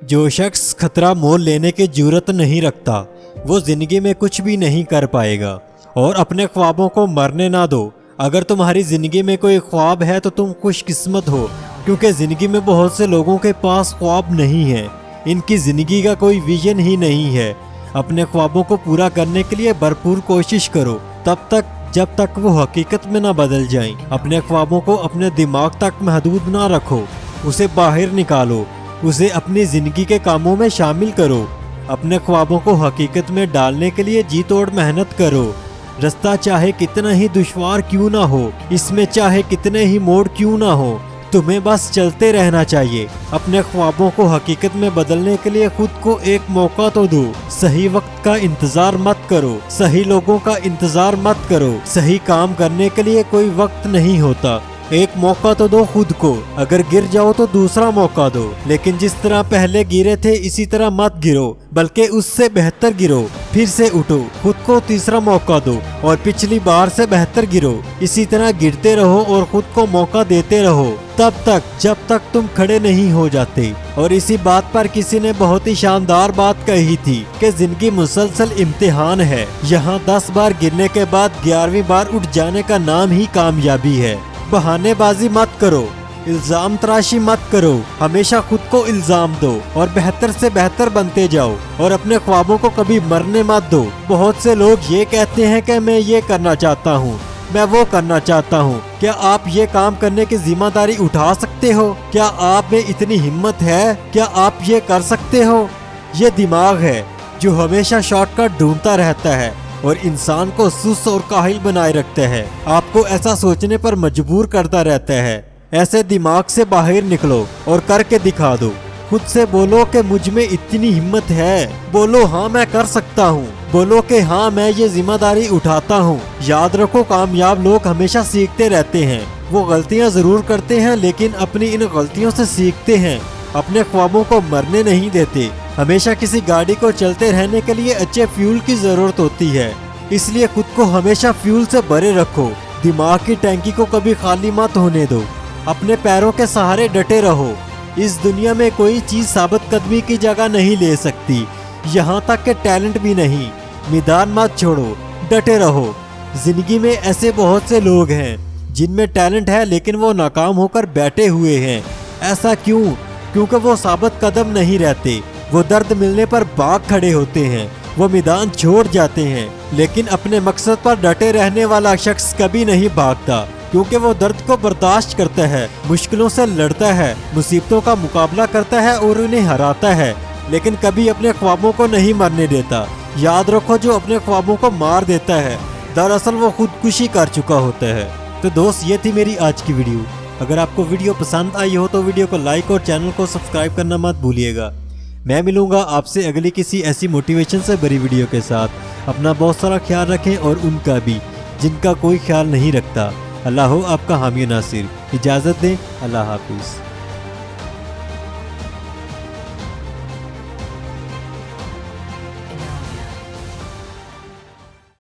जो शख्स खतरा मोल लेने की जरूरत नहीं रखता वो जिंदगी में कुछ भी नहीं कर पाएगा। और अपने ख्वाबों को मरने ना दो। अगर तुम्हारी जिंदगी में कोई ख्वाब है तो तुम खुशकिस्मत हो, क्योंकि जिंदगी में बहुत से लोगों के पास ख्वाब नहीं है, इनकी जिंदगी का कोई विजन ही नहीं है। अपने ख्वाबों को पूरा करने के लिए भरपूर कोशिश करो, तब तक जब तक वो हकीकत में ना बदल जाएं। अपने ख्वाबों को अपने दिमाग तक महदूद ना रखो, उसे बाहर निकालो, उसे अपनी जिंदगी के कामों में शामिल करो। अपने ख्वाबों को हकीकत में डालने के लिए जी तोड़ मेहनत करो। रास्ता चाहे कितना ही दुश्वार क्यों ना हो, इसमें चाहे कितने ही मोड़ क्यों ना हो, तुम्हें बस चलते रहना चाहिए। अपने ख्वाबों को हकीकत में बदलने के लिए खुद को एक मौका तो दो। सही वक्त का इंतजार मत करो, सही लोगों का इंतजार मत करो। सही काम करने के लिए कोई वक्त नहीं होता। एक मौका तो दो खुद को, अगर गिर जाओ तो दूसरा मौका दो, लेकिन जिस तरह पहले गिरे थे इसी तरह मत गिरो, बल्कि उससे बेहतर गिरो। फिर से उठो, खुद को तीसरा मौका दो और पिछली बार से बेहतर गिरो। इसी तरह गिरते रहो और खुद को मौका देते रहो, तब तक जब तक तुम खड़े नहीं हो जाते। और इसी बात पर किसी ने बहुत ही शानदार बात कही थी कि जिंदगी मुसलसल इम्तिहान है। यहाँ 10 बार गिरने के बाद 11वीं बार उठ जाने का नाम ही कामयाबी है। बहानेबाजी मत करो, इल्जाम तराशी मत करो, हमेशा खुद को इल्जाम दो और बेहतर से बेहतर बनते जाओ। और अपने ख्वाबों को कभी मरने मत दो। बहुत से लोग ये कहते हैं कि मैं ये करना चाहता हूँ, मैं वो करना चाहता हूँ। क्या आप ये काम करने की जिम्मेदारी उठा सकते हो? क्या आप में इतनी हिम्मत है? क्या आप ये कर सकते हो? ये दिमाग है जो हमेशा शॉर्टकट ढूंढता रहता है और इंसान को सुस्त और काहिल बनाए रखता है, आपको ऐसा सोचने पर मजबूर करता रहता है। ऐसे दिमाग से बाहर निकलो और करके दिखा दो। खुद से बोलो कि मुझ में इतनी हिम्मत है। बोलो हाँ मैं कर सकता हूँ। बोलो कि हाँ मैं ये जिम्मेदारी उठाता हूँ। याद रखो, कामयाब लोग हमेशा सीखते रहते हैं। वो गलतियाँ जरूर करते हैं लेकिन अपनी इन गलतियों से सीखते हैं। अपने ख्वाबों को मरने नहीं देते। हमेशा किसी गाड़ी को चलते रहने के लिए अच्छे फ्यूल की जरूरत होती है, इसलिए खुद को हमेशा फ्यूल से भरे रखो। दिमाग की टैंकी को कभी खाली मत होने दो। अपने पैरों के सहारे डटे रहो। इस दुनिया में कोई चीज साबित कदमी की जगह नहीं ले सकती, यहाँ तक कि टैलेंट भी नहीं। मैदान मत छोड़ो, डटे रहो। जिंदगी में ऐसे बहुत से लोग हैं जिनमें टैलेंट है लेकिन वो नाकाम होकर बैठे हुए हैं। ऐसा क्यों? क्योंकि वो साबित कदम नहीं रहते। वो दर्द मिलने पर भाग खड़े होते हैं, वो मैदान छोड़ जाते हैं। लेकिन अपने मकसद पर डटे रहने वाला शख्स कभी नहीं भागता, क्योंकि वो दर्द को बर्दाश्त करता है, मुश्किलों से लड़ता है, मुसीबतों का मुकाबला करता है और उन्हें हराता है, लेकिन कभी अपने ख्वाबों को नहीं मरने देता। याद रखो, जो अपने ख्वाबों को मार देता है दरअसल वो खुदकुशी कर चुका होता है। तो दोस्त, ये थी मेरी आज की वीडियो। अगर आपको वीडियो पसंद आई हो तो वीडियो को लाइक और चैनल को सब्सक्राइब करना मत भूलिएगा। मैं मिलूंगा आपसे अगली किसी ऐसी मोटिवेशन से भरी वीडियो के साथ। अपना बहुत सारा ख्याल रखें और उनका भी जिनका कोई ख्याल नहीं रखता। अल्लाह हो आपका हामी नासिर। इजाज़त दें। अल्लाह हाफिज़।